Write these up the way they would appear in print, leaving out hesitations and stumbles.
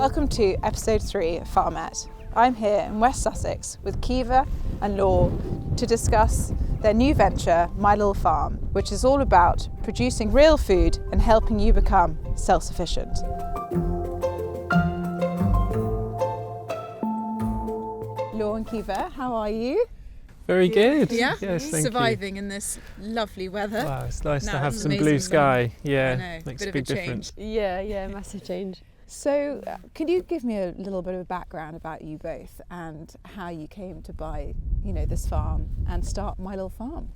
Welcome to episode 3 of Farmette. I'm here in West Sussex with Keivor and Laure to discuss their new venture, My Little Farm, which is all about producing real food and helping you become self-sufficient. Laure and Keivor, how are you? Very good. Yeah, yes, thank surviving in this lovely weather. Wow, it's nice No, to have it's some amazing blue sky. Yeah, I know, makes bit a of a big difference. Yeah, massive change. So, could you give me a little bit of a background about you both and how you came to buy, this farm and start My Little Farm?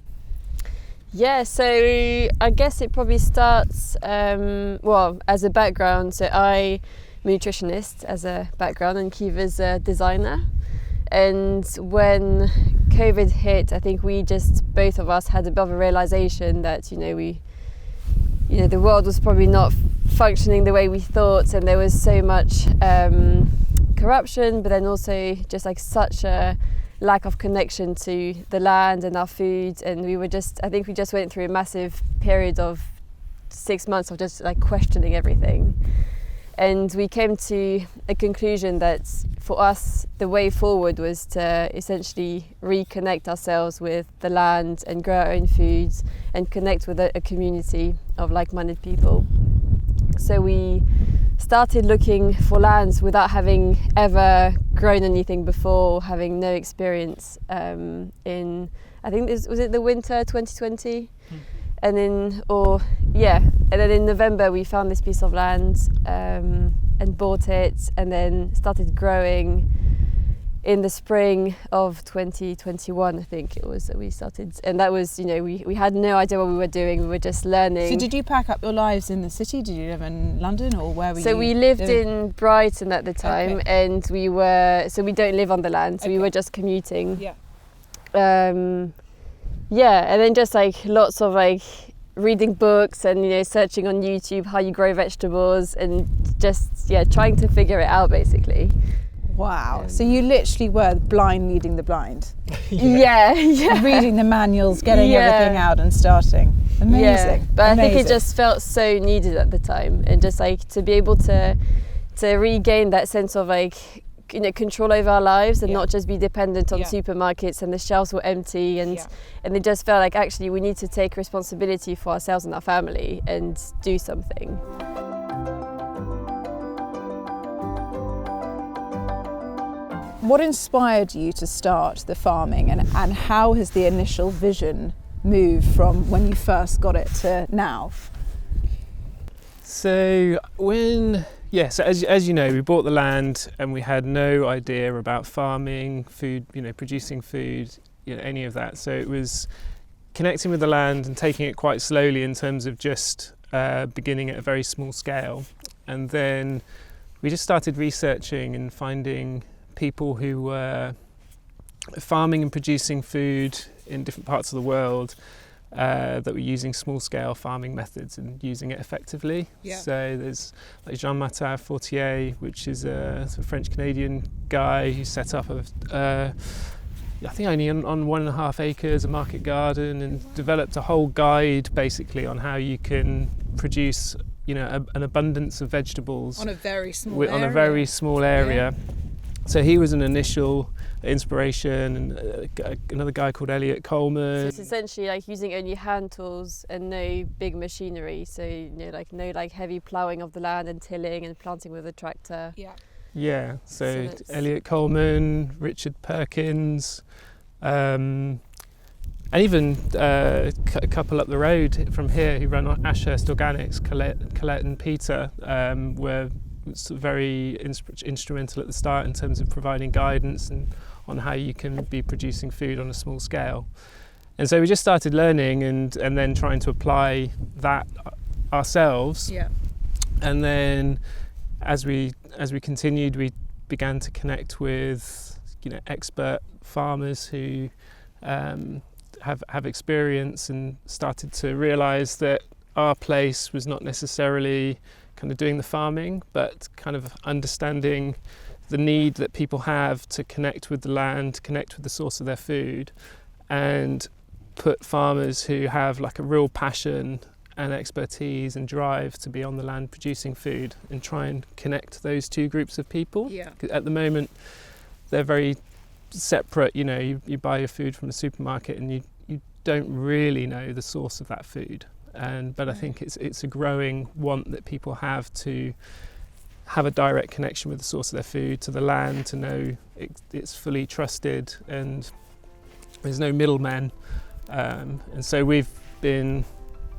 Yeah, so I guess it probably starts, as a background. So I'm a nutritionist as a background and Keivor's a designer. And when COVID hit, I think both of us had a bit of a realization that, the world was probably not functioning the way we thought, and there was so much corruption, but then also just like such a lack of connection to the land and our food. And I think we just went through a massive period of 6 months of just like questioning everything. And we came to a conclusion that for us, the way forward was to essentially reconnect ourselves with the land and grow our own foods and connect with a community of like-minded people. So we started looking for lands without having ever grown anything before, having no experience in, I think was it the winter 2020? And then in November we found this piece of land and bought it, and then started growing in the spring of 2021, I think it was, that we started. And that was, we had no idea what we were doing, we were just learning. So did you pack up your lives in the city? Did you live in London, or where were you? So we lived in Brighton at the time, Okay. and we don't live on the land, so we were just commuting. Yeah. And then just like lots of like reading books and searching on YouTube how you grow vegetables and just trying to figure it out basically. Wow. So you literally were blind leading the blind. Yeah. Reading the manuals, getting everything out and starting. Amazing. Yeah. But Amazing. I think it just felt so needed at the time, and just like to be able to regain that sense of like control over our lives and not just be dependent on supermarkets and the shelves were empty and it just felt like actually we need to take responsibility for ourselves and our family and do something. What inspired you to start the farming, and how has the initial vision moved from when you first got it to now? So as you know, we bought the land and we had no idea about farming, food, producing food, any of that. So it was connecting with the land and taking it quite slowly in terms of just beginning at a very small scale. And then we just started researching and finding people who were farming and producing food in different parts of the world that were using small-scale farming methods and using it effectively. Yeah. So there's like Jean-Martin Fortier, which is a sort of French-Canadian guy who set up I think only on 1.5 acres, a market garden, and developed a whole guide basically on how you can produce an abundance of vegetables On a very small area. So he was an initial inspiration, and another guy called Elliot Coleman. So it's essentially like using only hand tools and no big machinery. So no heavy ploughing of the land and tilling and planting with a tractor. Yeah. So Elliot Coleman, Richard Perkins, and even a couple up the road from here who run Ashurst Organics, Colette and Peter, were very instrumental at the start in terms of providing guidance and on how you can be producing food on a small scale. And so we just started learning and then trying to apply that ourselves. Yeah. And then as we continued, we began to connect with expert farmers who have experience, and started to realize that our place was not necessarily kind of doing the farming, but kind of understanding the need that people have to connect with the land, connect with the source of their food, and put farmers who have like a real passion and expertise and drive to be on the land producing food, and try and connect those two groups of people. Yeah. At the moment, they're very separate. You know, you buy your food from the supermarket and you don't really know the source of that food. But I think it's a growing want that people have to have a direct connection with the source of their food, to the land, to know it's fully trusted and there's no middlemen. And so we've been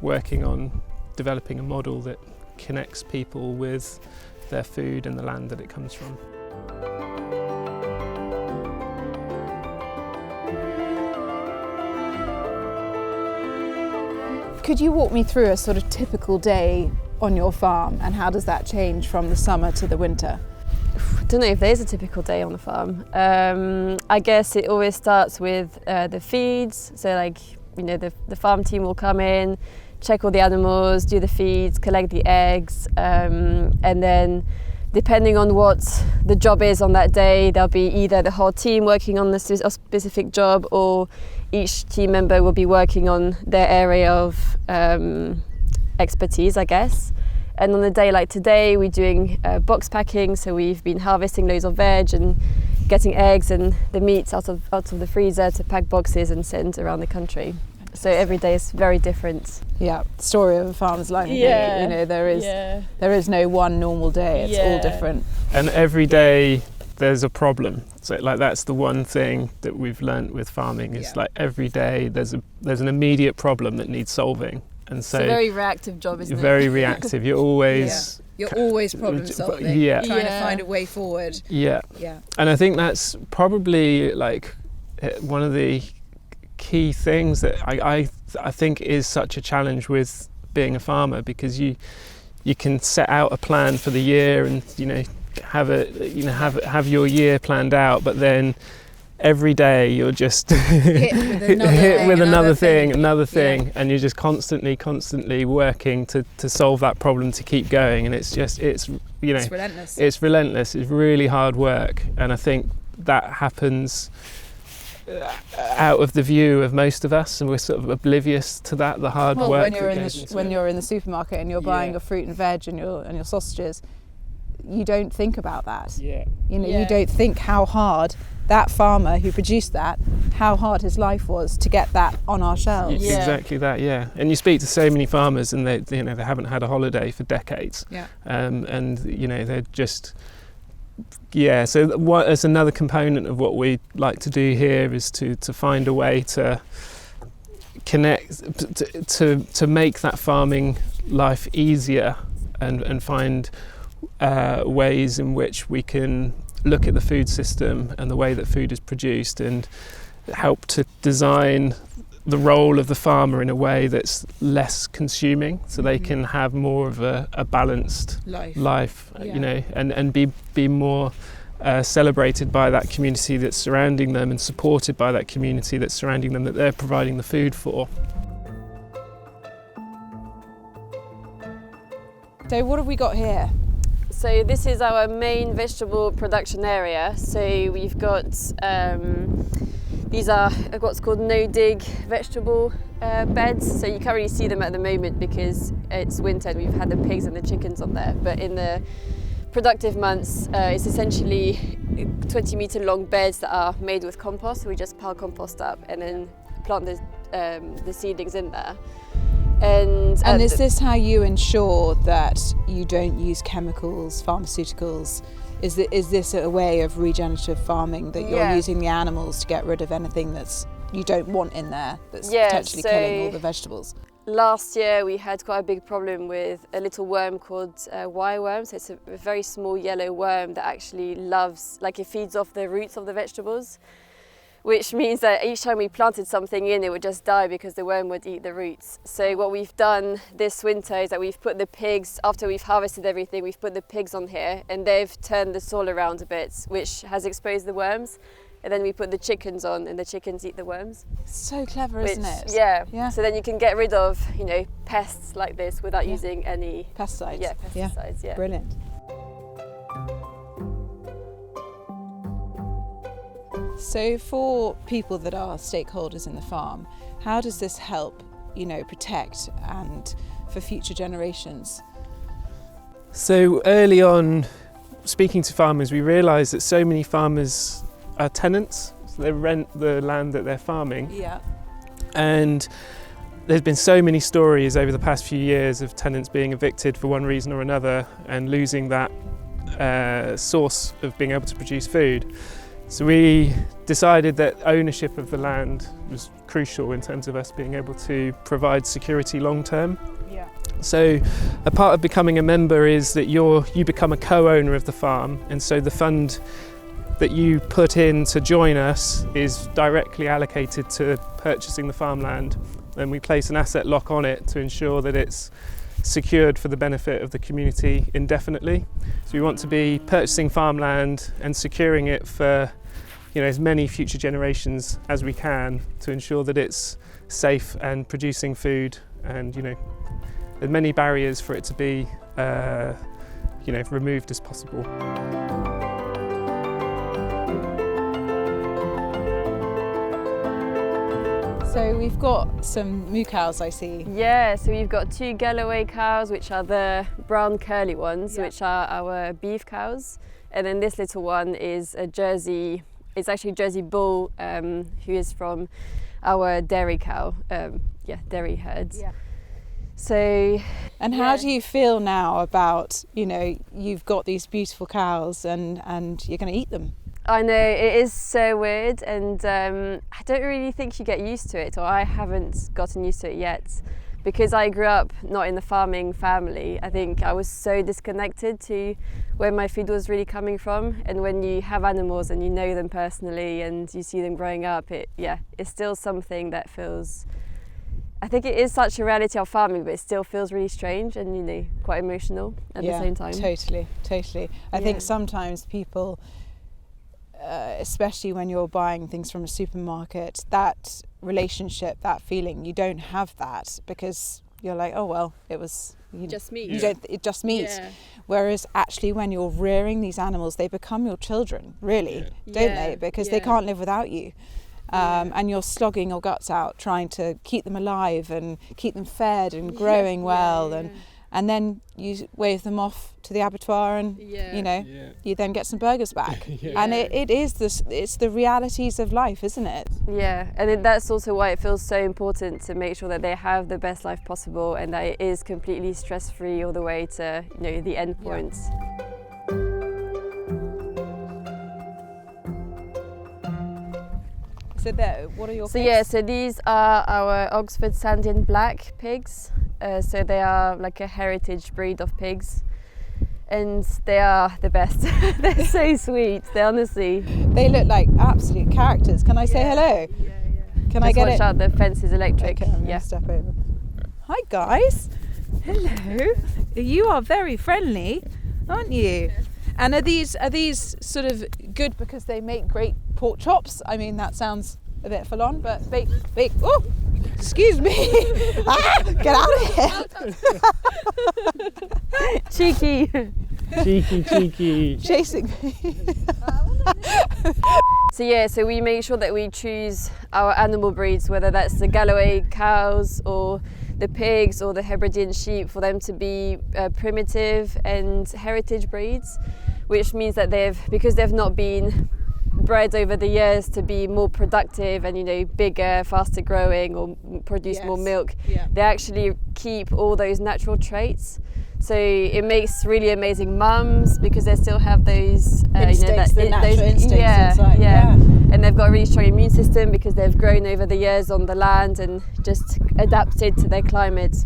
working on developing a model that connects people with their food and the land that it comes from. Could you walk me through a sort of typical day on your farm, and how does that change from the summer to the winter? I don't know if there's a typical day on the farm. I guess it always starts with the feeds. So like, you know, the farm team will come in, check all the animals, do the feeds, collect the eggs, and then depending on what the job is on that day, there'll be either the whole team working on a specific job, or each team member will be working on their area of expertise, I guess. And on a day like today, we're doing box packing, so we've been harvesting loads of veg and getting eggs and the meats out of the freezer to pack boxes and send around the country. So every day is very different. Yeah, story of a farmer's life. Yeah. You know, there is no one normal day. It's all different. And every day there's a problem. So like that's the one thing that we've learnt with farming is like every day there's an immediate problem that needs solving. And so it's a very reactive job, isn't it? Very reactive. You're always You're always problem solving. Yeah. Trying to find a way forward. Yeah. Yeah. And I think that's probably like one of the key things that I think is such a challenge with being a farmer, because you can set out a plan for the year and have your year planned out, but then every day you're just hit with another thing, and you're just constantly working to solve that problem, to keep going, and it's relentless. It's really hard work, and I think that happens out of the view of most of us, and we're sort of oblivious to that, the hard work. When you're in the supermarket and you're buying your fruit and veg and your sausages, you don't think about that. Yeah. You don't think how hard that farmer who produced that, how hard his life was to get that on our shelves. Yeah. Exactly that, yeah. And you speak to so many farmers and they haven't had a holiday for decades. Yeah. And they're just so as another component of what we like to do here is to find a way to connect, to make that farming life easier, and find ways in which we can look at the food system and the way that food is produced, and help to design the role of the farmer in a way that's less consuming, so they can have more of a balanced life, and be more celebrated by that community that's surrounding them, and supported by that community that's surrounding them, that they're providing the food for. So what have we got here? So this is our main vegetable production area. So we've got these are what's called no-dig vegetable beds. So you can't really see them at the moment because it's winter and we've had the pigs and the chickens on there. But in the productive months, it's essentially 20-meter long beds that are made with compost. So we just pile compost up and then plant the seedlings in there. And is this how you ensure that you don't use chemicals, pharmaceuticals? Is this a way of regenerative farming, that you're using the animals to get rid of anything that's you don't want in there, that's potentially killing all the vegetables? Last year we had quite a big problem with a little worm called wireworm. So it's a very small yellow worm that actually it feeds off the roots of the vegetables, which means that each time we planted something in, it would just die because the worm would eat the roots. So what we've done this winter is that we've put the pigs, after we've harvested everything, we've put the pigs on here, and they've turned the soil around a bit, which has exposed the worms. And then we put the chickens on, and the chickens eat the worms. So clever, isn't it? Yeah. So then you can get rid of, pests like this without using any pesticides. Yeah, pesticides. Yeah. Brilliant. So for people that are stakeholders in the farm, how does this help, protect and for future generations? So early on, speaking to farmers, we realised that so many farmers are tenants, so they rent the land that they're farming. Yeah. And there's been so many stories over the past few years of tenants being evicted for one reason or another and losing that source of being able to produce food. So we decided that ownership of the land was crucial in terms of us being able to provide security long term. Yeah. So a part of becoming a member is that you become a co-owner of the farm, and so the fund that you put in to join us is directly allocated to purchasing the farmland, and we place an asset lock on it to ensure that it's secured for the benefit of the community indefinitely. So we want to be purchasing farmland and securing it for as many future generations as we can to ensure that it's safe and producing food, and as many barriers for it to be removed as possible. So we've got some moo cows, I see. Yeah, so we've got 2 Galloway cows, which are the brown curly ones, which are our beef cows. And then this little one is a Jersey, it's actually Jersey bull, who is from our dairy cow, dairy herds. Yeah. So, and how do you feel now about, you've got these beautiful cows and you're going to eat them? I know, it is so weird, and I don't really think you get used to it, or I haven't gotten used to it yet. Because I grew up not in the farming family, I think I was so disconnected to where my food was really coming from. And when you have animals and you know them personally and you see them growing up, it's still something that feels, I think it is such a reality of farming, but it still feels really strange and quite emotional at the same time. Totally. I think sometimes people, especially when you're buying things from a supermarket, that relationship, that feeling, you don't have that because you're like, oh well, it was just meat. It's just meat. Yeah. Whereas actually when you're rearing these animals, they become your children, really, don't they? Because they can't live without you. And you're slogging your guts out trying to keep them alive and keep them fed and growing well. And then you wave them off to the abattoir and you then get some burgers back. And it's the realities of life, isn't it? Yeah, and that's also why it feels so important to make sure that they have the best life possible and that it is completely stress-free all the way to the end point. So what are your pigs? So so these are our Oxford Sandin Black pigs. So they are like a heritage breed of pigs, and they are the best. They're so sweet. They look like absolute characters. Can I say hello? Yeah. Can I get it? Watch out, the fence is electric. Okay, I'm gonna step over. Hi guys. Hello. You are very friendly, aren't you? And are these sort of good because they make great pork chops? I mean, that sounds a bit full on, but bake. Oh, excuse me. Get out of here. Cheeky. Chasing me. So we make sure that we choose our animal breeds, whether that's the Galloway cows or the pigs or the Hebridean sheep, for them to be primitive and heritage breeds, which means that because they've not been bred over the years to be more productive and bigger, faster growing or produce more milk, they actually keep all those natural traits. So it makes really amazing mums because they still have those instincts, the natural instincts inside. And they've got a really strong immune system because they've grown over the years on the land and just adapted to their climate.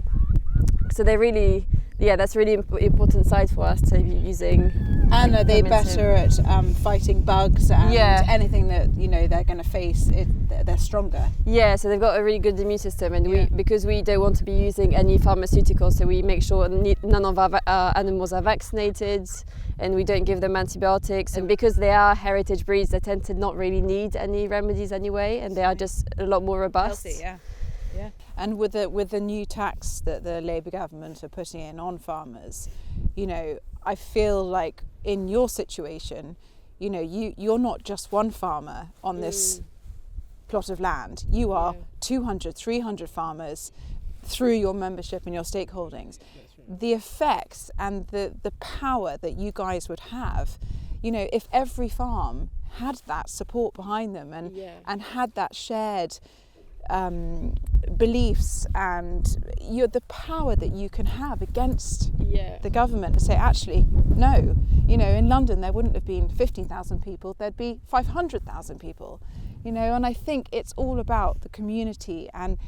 So they're really, that's a really important side for us to be using. And are they better at fighting bugs and anything that they're going to face? They're stronger. Yeah, so they've got a really good immune system, and because we don't want to be using any pharmaceuticals, so we make sure none of our animals are vaccinated, and we don't give them antibiotics. And because they are heritage breeds, they tend to not really need any remedies anyway, and they are just a lot more robust. Healthy, yeah. And with the new tax that the Labour government are putting in on farmers, I feel like in your situation, you're not just one farmer on this plot of land. You are 200, 300 farmers through your membership and your stakeholdings, the effects and the power that you guys would have, you know, if every farm had that support behind them and had that shared beliefs and the power that you can have against the government to say, actually, no, you know, in London there wouldn't have been 15,000 people, there'd be 500,000 people, you know, and I think it's all about the community and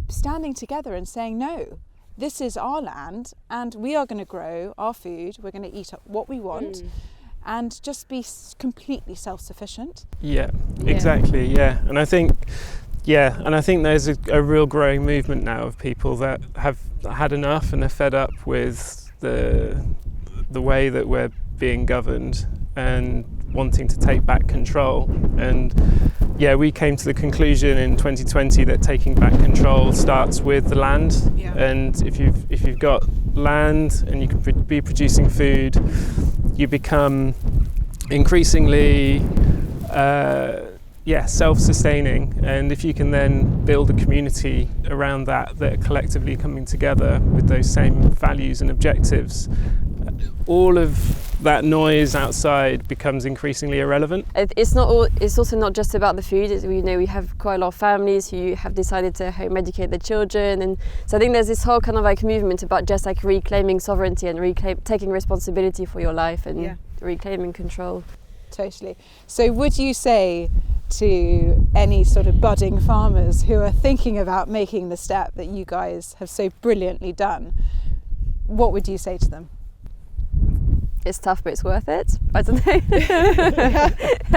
standing together and saying, no, this is our land and we are going to grow our food, we're going to eat what we want and just be completely self-sufficient. Yeah, exactly, and I think there's a real growing movement now of people that have had enough and are fed up with the way that we're being governed and wanting to take back control. And we came to the conclusion in 2020 that taking back control starts with the land. And if you've got land and you can be producing food, you become increasingly self-sustaining, and if you can then build a community around that are collectively coming together with those same values and objectives, all of that noise outside becomes increasingly irrelevant. It's also not just about the food. We have quite a lot of families who have decided to home educate their children, and so I think there's this whole kind of like movement about just like reclaiming sovereignty and taking responsibility for your life and reclaiming control. Totally. So would you say to any sort of budding farmers who are thinking about making the step that you guys have so brilliantly done, what would you say to them? It's tough, but it's worth it. I don't know.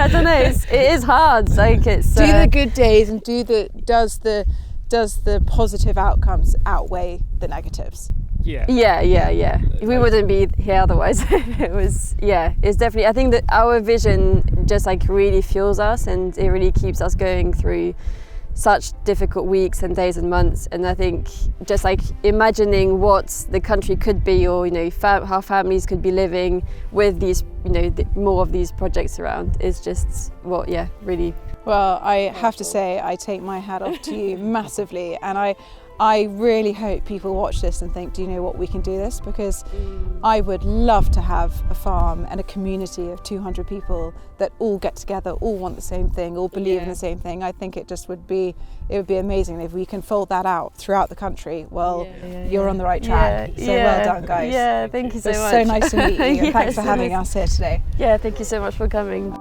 I don't know. It is hard. Like it's do the good days and does the positive outcomes outweigh the negatives? Yeah. We wouldn't be here otherwise. It's definitely, I think that our vision just like really fuels us and it really keeps us going through such difficult weeks and days and months. And I think just like imagining what the country could be, or, you know, how families could be living with these, you know, more of these projects around is just really. Well, I have to say, I take my hat off to you massively, and I really hope people watch this and think, do you know what, we can do this? Because I would love to have a farm and a community of 200 people that all get together, all want the same thing, all believe in the same thing. I think it would be amazing if we can fold that out throughout the country. Well, you're on the right track. So well done, guys. Yeah, thank you so much. It's so nice to meet you. And thanks for having us here today. Yeah, thank you so much for coming.